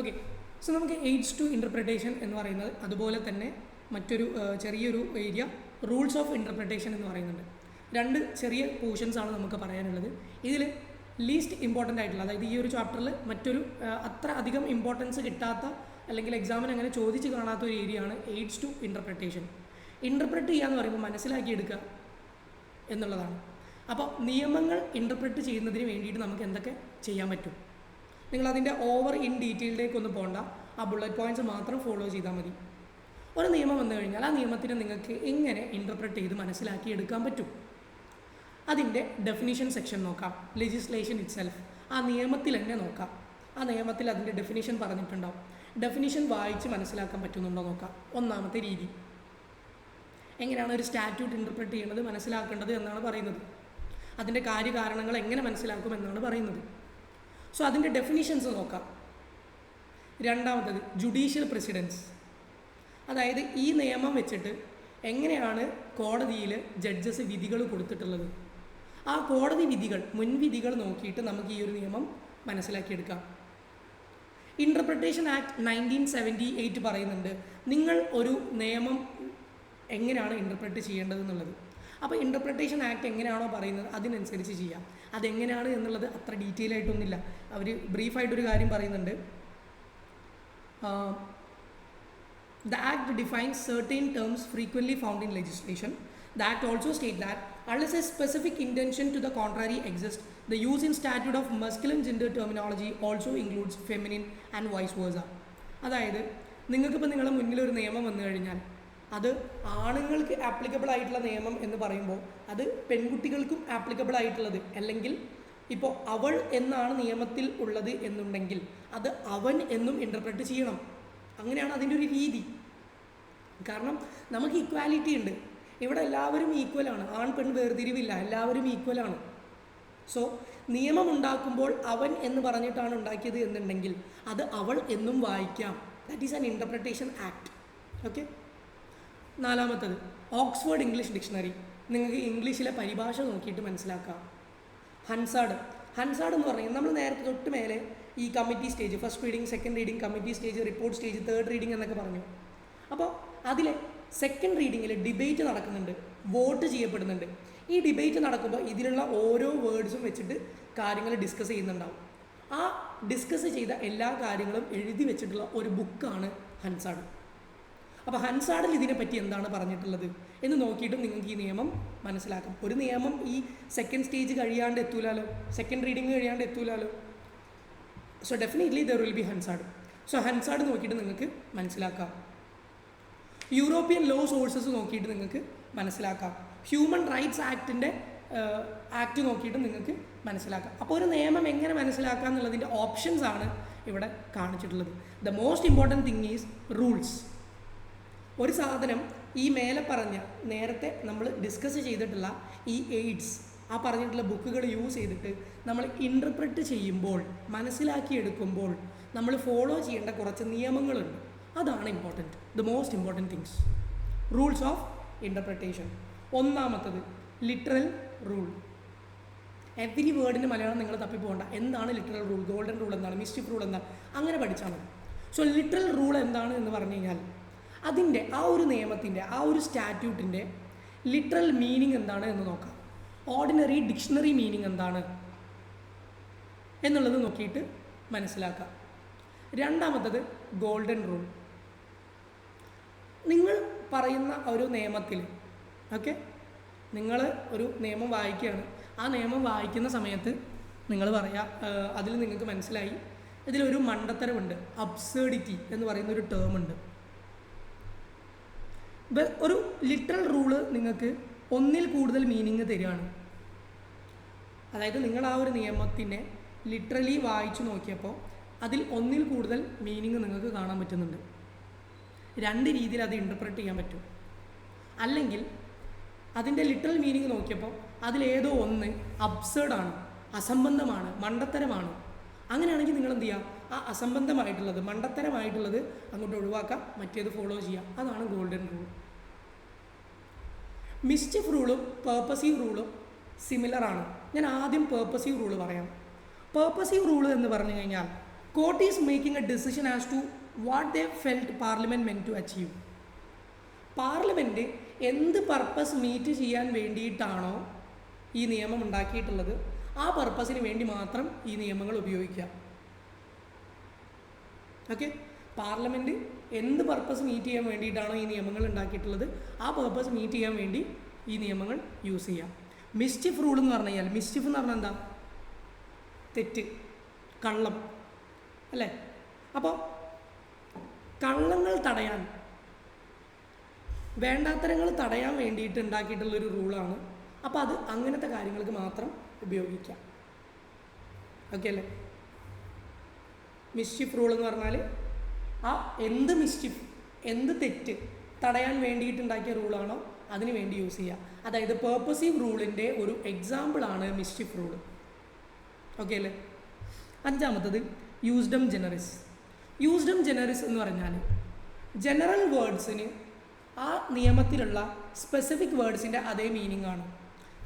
Okay, so നമുക്ക് AIDS to interpretation എന്ന് പറയുന്നത്, അതുപോലെ തന്നെ മറ്റൊരു ചെറിയൊരു ഏരിയ റൂൾസ് ഓഫ് ഇൻ്റർപ്രിട്ടേഷൻ എന്ന് പറയുന്നുണ്ട്. രണ്ട് ചെറിയ പോർഷൻസ് ആണ് നമുക്ക് പറയാനുള്ളത്. ഇതിൽ ലീസ്റ്റ് ഇമ്പോർട്ടൻ്റ് ആയിട്ടുള്ള, അതായത് ഈ ഒരു ചാപ്റ്ററിൽ മറ്റൊരു അത്ര അധികം ഇമ്പോർട്ടൻസ് കിട്ടാത്ത അല്ലെങ്കിൽ എക്സാമിന് അങ്ങനെ ചോദിച്ച് കാണാത്ത ഒരു ഏരിയ ആണ് എയ്ഡ്സ് ടു ഇൻ്റർപ്രിട്ടേഷൻ. ഇൻ്റർപ്രറ്റ് ചെയ്യുക എന്ന് പറയുമ്പോൾ മനസ്സിലാക്കിയെടുക്കുക എന്നുള്ളതാണ്. അപ്പോൾ നിയമങ്ങൾ ഇൻ്റർപ്രറ്റ് ചെയ്യുന്നതിന് വേണ്ടിയിട്ട് നമുക്ക് എന്തൊക്കെ ചെയ്യാൻ പറ്റും, നിങ്ങളതിൻ്റെ ഓവർ ഇൻ ഡീറ്റെയിലേക്ക് ഒന്നും പോകണ്ട, ആ ബുള്ളറ്റ് പോയിൻറ്റ്സ് മാത്രം ഫോളോ ചെയ്താൽ മതി. ഒരു നിയമം വന്നു കഴിഞ്ഞാൽ ആ നിയമത്തിനെ നിങ്ങൾക്ക് എങ്ങനെ ഇൻ്റർപ്രറ്റ് ചെയ്ത് മനസ്സിലാക്കി എടുക്കാൻ പറ്റും, അതിൻ്റെ ഡെഫിനിഷൻ സെക്ഷൻ നോക്കാം. ലെജിസ്ലേഷൻ ഇറ്റ്സെൽഫ്, ആ നിയമത്തിൽ തന്നെ നോക്കാം. ആ നിയമത്തിൽ അതിൻ്റെ ഡെഫിനിഷൻ പറഞ്ഞിട്ടുണ്ടാവും. ഡെഫിനിഷൻ വായിച്ച് മനസ്സിലാക്കാൻ പറ്റുന്നുണ്ടോ നോക്കാം. ഒന്നാമത്തെ രീതി, എങ്ങനെയാണ് ഒരു സ്റ്റാറ്റ്യൂട്ട് ഇൻ്റർപ്രറ്റ് ചെയ്യേണ്ടത്, മനസ്സിലാക്കേണ്ടത് എന്നാണ് പറയുന്നത്. അതിൻ്റെ കാര്യകാരണങ്ങൾ എങ്ങനെ മനസ്സിലാക്കും എന്നാണ് പറയുന്നത്. സോ അതിൻ്റെ ഡെഫിനിഷൻസ് നോക്കാം. രണ്ടാമത്തത് ജുഡീഷ്യൽ പ്രസിഡൻസ്, അതായത് ഈ നിയമം വെച്ചിട്ട് എങ്ങനെയാണ് കോടതിയിൽ ജഡ്ജസ് വിധികൾ കൊടുത്തിട്ടുള്ളത്, ആ കോടതി വിധികൾ, മുൻവിധികൾ നോക്കിയിട്ട് നമുക്ക് ഈ ഒരു നിയമം മനസ്സിലാക്കിയെടുക്കാം. ഇൻ്റർപ്രിട്ടേഷൻ ആക്ട് 1978 പറയുന്നുണ്ട് നിങ്ങൾ ഒരു നിയമം എങ്ങനെയാണ് ഇൻ്റർപ്രറ്റ് ചെയ്യേണ്ടതെന്നുള്ളത്. അപ്പോൾ ഇൻ്റർപ്രിട്ടേഷൻ ആക്ട് എങ്ങനെയാണോ പറയുന്നത് അതിനനുസരിച്ച് ചെയ്യാം. അതെങ്ങനെയാണ് എന്നുള്ളത് അത്ര ഡീറ്റെയിൽ ആയിട്ടൊന്നുമില്ല. അവർ ബ്രീഫായിട്ടൊരു കാര്യം പറയുന്നുണ്ട്. The Act defines certain terms frequently found in legislation. The Act also states that unless a specific intention to the contrary exists, the use in statute of masculine gender terminology also includes feminine and vice versa. അതായത് നിങ്ങൾക്കിപ്പോൾ നിങ്ങളുടെ മുന്നിൽ ഒരു നിയമം വന്നു കഴിഞ്ഞാൽ അത് ആണുങ്ങൾക്ക് ആപ്ലിക്കബിൾ ആയിട്ടുള്ള നിയമം എന്ന് പറയുമ്പോൾ അത് പെൺകുട്ടികൾക്കും ആപ്ലിക്കബിൾ ആയിട്ടുള്ളത്, അല്ലെങ്കിൽ ഇപ്പോൾ അവൾ എന്നാണ് നിയമത്തിൽ ഉള്ളത് എന്നുണ്ടെങ്കിൽ അത് അവൻ എന്നും ഇൻ്റർപ്രറ്റ് ചെയ്യണം. അങ്ങനെയാണ് അതിൻ്റെ ഒരു രീതി. കാരണം നമുക്ക് ഇക്വാലിറ്റി ഉണ്ട്, ഇവിടെ എല്ലാവരും ഈക്വലാണ്, ആൺ പെൺ വേർതിരിവില്ല, എല്ലാവരും ഈക്വലാണ്. സോ നിയമം ഉണ്ടാക്കുമ്പോൾ അവൻ എന്ന് പറഞ്ഞിട്ടാണ് ഉണ്ടാക്കിയത് എന്നുണ്ടെങ്കിൽ അത് അവൾ എന്നും വായിക്കാം. That is an interpretation act. Okay. നാലാമത്തത് ഓക്സ്ഫോർഡ് ഇംഗ്ലീഷ് ഡിക്ഷണറി, നിങ്ങൾക്ക് ഇംഗ്ലീഷിലെ പരിഭാഷ നോക്കിയിട്ട് മനസ്സിലാക്കാം. ഹൻസാഡ് എന്ന് പറയുന്നത് നമ്മൾ നേരത്തെ തൊട്ട് മേലെ ഈ committee stage, first reading, second reading, committee stage, report stage, third reading എന്നൊക്കെ പറഞ്ഞു. അപ്പോൾ അതിലെ സെക്കൻഡ് റീഡിങ്ങിൽ ഡിബേറ്റ് നടക്കുന്നുണ്ട്, വോട്ട് ചെയ്യപ്പെടുന്നുണ്ട്. ഈ ഡിബേറ്റ് നടക്കുമ്പോൾ ഇതിലുള്ള ഓരോ വേർഡ്സും വെച്ചിട്ട് കാര്യങ്ങൾ ഡിസ്കസ് ചെയ്യുന്നുണ്ടാവും. ആ ഡിസ്കസ് ചെയ്ത എല്ലാ കാര്യങ്ങളും എഴുതി വെച്ചിട്ടുള്ള ഒരു ബുക്കാണ് ഹൻസാഡ്. അപ്പോൾ ഹൻസാഡിൽ ഇതിനെപ്പറ്റി എന്താണ് പറഞ്ഞിട്ടുള്ളത് എന്ന് നോക്കിയിട്ടും നിങ്ങൾക്ക് ഈ നിയമം മനസ്സിലാക്കാം. ഒരു നിയമം ഈ സെക്കൻഡ് സ്റ്റേജ് കഴിയാണ്ട് എത്തൂലാലോ, സെക്കൻഡ് റീഡിങ് കഴിയാണ്ട് എത്തൂലാലോ. So definitely there will be Hansard. So Hansard നോക്കിയിട്ട് നിങ്ങൾക്ക് മനസ്സിലാക്കാം. യൂറോപ്യൻ ലോ സോഴ്സസ് നോക്കിയിട്ട് നിങ്ങൾക്ക് മനസ്സിലാക്കാം. ഹ്യൂമൻ റൈറ്റ്സ് ആക്ടിൻ്റെ ആക്ട് നോക്കിയിട്ട് നിങ്ങൾക്ക് മനസ്സിലാക്കാം. അപ്പോൾ ഒരു നിയമം എങ്ങനെ മനസ്സിലാക്കാം എന്നുള്ളതിൻ്റെ ഓപ്ഷൻസ് ആണ് ഇവിടെ കാണിച്ചിട്ടുള്ളത്. The most important thing is rules. ഒരു സാധനം ഈ മേലെ പറഞ്ഞ നേരത്തെ നമ്മൾ ഡിസ്കസ് ചെയ്തിട്ടുള്ള ഈ എയ്ഡ്സ്, ആ പറഞ്ഞിട്ടുള്ള ബുക്കുകൾ യൂസ് ചെയ്തിട്ട് നമ്മൾ ഇൻ്റർപ്രറ്റ് ചെയ്യുമ്പോൾ, മനസ്സിലാക്കിയെടുക്കുമ്പോൾ നമ്മൾ ഫോളോ ചെയ്യേണ്ട കുറച്ച് നിയമങ്ങളുണ്ട്. അതാണ് important, the most important things. Rules of interpretation. ഒന്നാമത്തത് ലിറ്ററൽ റൂൾ. എവരി വേർഡിൻ്റെ മലയാളം നിങ്ങൾ തപ്പിപ്പോകണ്ട. എന്താണ് ലിറ്ററൽ റൂൾ, ഗോൾഡൻ റൂൾ എന്താണ്, മിസ്റ്റിഫ് റൂൾ എന്താണ്, അങ്ങനെ പഠിച്ചാൽ മതി. സോ ലിറ്ററൽ റൂൾ എന്താണ് എന്ന് പറഞ്ഞു കഴിഞ്ഞാൽ അതിൻ്റെ ആ ഒരു നിയമത്തിൻ്റെ, ആ ഒരു സ്റ്റാറ്റ്യൂട്ടിൻ്റെ ലിറ്ററൽ മീനിങ് എന്താണ് എന്ന് നോക്കാം. ഓർഡിനറി ഡിക്ഷണറി മീനിങ് എന്താണ് എന്നുള്ളത് നോക്കിയിട്ട് മനസ്സിലാക്കാം. രണ്ടാമത്തത് ഗോൾഡൻ റൂൾ. നിങ്ങൾ പറയുന്ന ഒരു നിയമത്തിൽ, ഓക്കെ, നിങ്ങൾ ഒരു നിയമം വായിക്കുകയാണ്. ആ നിയമം വായിക്കുന്ന സമയത്ത് നിങ്ങൾ പറയാം, അതിൽ നിങ്ങൾക്ക് മനസ്സിലായി ഇതിലൊരു മണ്ടത്തരമുണ്ട്, അബ്സേർഡിറ്റി എന്ന് പറയുന്ന ഒരു ടേം ഉണ്ട്. ഒരു ലിറ്ററൽ റൂള് നിങ്ങൾക്ക് ഒന്നിൽ കൂടുതൽ മീനിങ് തരികയാണ്. അതായത് നിങ്ങൾ ആ ഒരു നിയമത്തിനെ ലിറ്ററലി വായിച്ചു നോക്കിയപ്പോൾ അതിൽ ഒന്നിൽ കൂടുതൽ മീനിങ് നിങ്ങൾക്ക് കാണാൻ പറ്റുന്നുണ്ട്. രണ്ട് രീതിയിൽ അത് ഇൻ്റർപ്രറ്റ് ചെയ്യാൻ പറ്റും. അല്ലെങ്കിൽ അതിൻ്റെ ലിറ്ററൽ മീനിങ് നോക്കിയപ്പോൾ അതിലേതോ ഒന്ന് അബ്സേർഡാണ്, അസംബന്ധമാണ്, മണ്ടത്തരമാണ്. അങ്ങനെയാണെങ്കിൽ നിങ്ങൾ എന്ത് ചെയ്യുക, ആ അസംബന്ധമായിട്ടുള്ളത്, മണ്ടത്തരമായിട്ടുള്ളത് അങ്ങോട്ട് ഒഴിവാക്കാം, മറ്റേത് ഫോളോ ചെയ്യാം. അതാണ് ഗോൾഡൻ റൂൾ. മിസ്റ്റിഫ് റൂളും പേർപ്പസീവ് റൂളും സിമിലറാണ്. ഞാൻ ആദ്യം പേർപ്പസീവ് റൂള് പറയാം. പേർപ്പസീവ് റൂള് എന്ന് പറഞ്ഞു കഴിഞ്ഞാൽ Court is making a decision as to what they felt Parliament meant to achieve. Parliament എന്ത് പർപ്പസ് മീറ്റ് ചെയ്യാൻ വേണ്ടിയിട്ടാണോ ഈ നിയമം ഉണ്ടാക്കിയിട്ടുള്ളത് ആ പർപ്പസിന് വേണ്ടി മാത്രം ഈ നിയമങ്ങൾ ഉപയോഗിക്കുക. ഓക്കെ, പാർലമെൻറ്റ് എന്ത് പർപ്പസ് മീറ്റ് ചെയ്യാൻ വേണ്ടിയിട്ടാണോ ഈ നിയമങ്ങൾ ഉണ്ടാക്കിയിട്ടുള്ളത് ആ പർപ്പസ് മീറ്റ് ചെയ്യാൻ വേണ്ടി ഈ നിയമങ്ങൾ യൂസ് ചെയ്യാം. മിസ്ചിഫ് റൂൾ എന്ന് പറഞ്ഞു കഴിഞ്ഞാൽ, മിസ്ചിഫ് എന്ന് പറഞ്ഞാൽ എന്താ? തെറ്റ്, കള്ളം അല്ലേ? അപ്പോൾ കള്ളങ്ങൾ തടയാൻ, വേണ്ടാത്തരങ്ങൾ തടയാൻ വേണ്ടിയിട്ട് ഉണ്ടാക്കിയിട്ടുള്ളൊരു റൂളാണ്. അപ്പോൾ അത് അങ്ങനത്തെ കാര്യങ്ങൾക്ക് മാത്രം ഉപയോഗിക്കാം. ഓക്കെ അല്ലേ? മിസ്ചിഫ് റൂൾ എന്ന് പറഞ്ഞാൽ ആ എന്ത് മിസ്ചിഫ്, എന്ത് തെറ്റ് തടയാൻ വേണ്ടിയിട്ടുണ്ടാക്കിയ റൂളാണോ അതിന് വേണ്ടി യൂസ് ചെയ്യുക. അതായത് പേർപ്പസീവ് റൂളിൻ്റെ ഒരു എക്സാമ്പിളാണ് മിസ്ചിഫ് റൂൾ. ഓക്കെ അല്ലേ? അഞ്ചാമത്തത് യൂസ്ഡം ജനറിസ്. യൂസ്ഡം ജനറിസ് എന്ന് പറഞ്ഞാൽ ജനറൽ വേർഡ്സിന് ആ നിയമത്തിലുള്ള സ്പെസിഫിക് വേർഡ്സിൻ്റെ അതേ മീനിങ് ആണ്.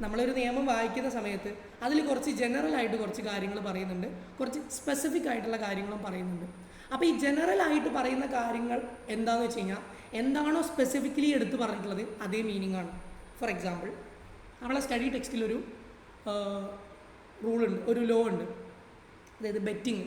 നമ്മളൊരു നിയമം വായിക്കുന്ന സമയത്ത് അതിൽ കുറച്ച് ജനറലായിട്ട് കുറച്ച് കാര്യങ്ങൾ പറയുന്നുണ്ട്, കുറച്ച് സ്പെസിഫിക് ആയിട്ടുള്ള കാര്യങ്ങളും പറയുന്നുണ്ട്. അപ്പോൾ ഈ ജനറലായിട്ട് പറയുന്ന കാര്യങ്ങൾ എന്താണെന്ന് വെച്ച് കഴിഞ്ഞാൽ എന്താണോ സ്പെസിഫിക്കലി എടുത്ത് പറഞ്ഞിട്ടുള്ളത് അതേ മീനിങ് ആണ്. ഫോർ എക്സാമ്പിൾ, നമ്മളെ സ്റ്റഡി ടെക്സ്റ്റിലൊരു റൂളുണ്ട്, ഒരു ലോ ഉണ്ട്. അതായത് ബെറ്റിങ്